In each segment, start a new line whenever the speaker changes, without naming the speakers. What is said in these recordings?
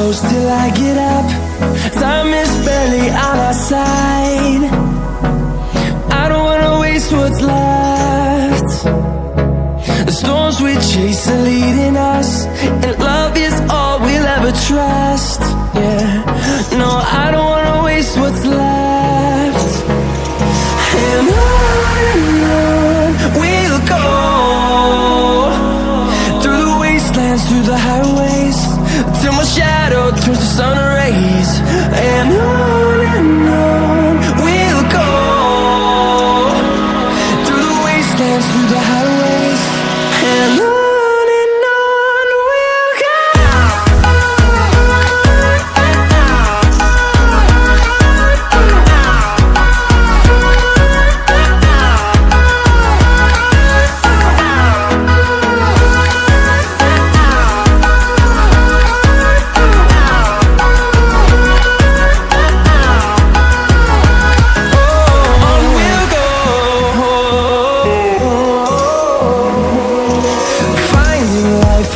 close till I get up. Time is barely on our side. I don't wanna waste what's left. The storms we chase are leading us, and love is all we'll ever trust. Yeah, no, I don't wanna waste what's left. And on we'll go, through the wastelands, through the highways, till my shadow turns to sun rays. And on we'll go, through the wastelands, through the highways, and on.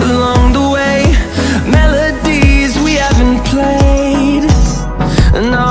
Along the way, melodies we haven't played. Now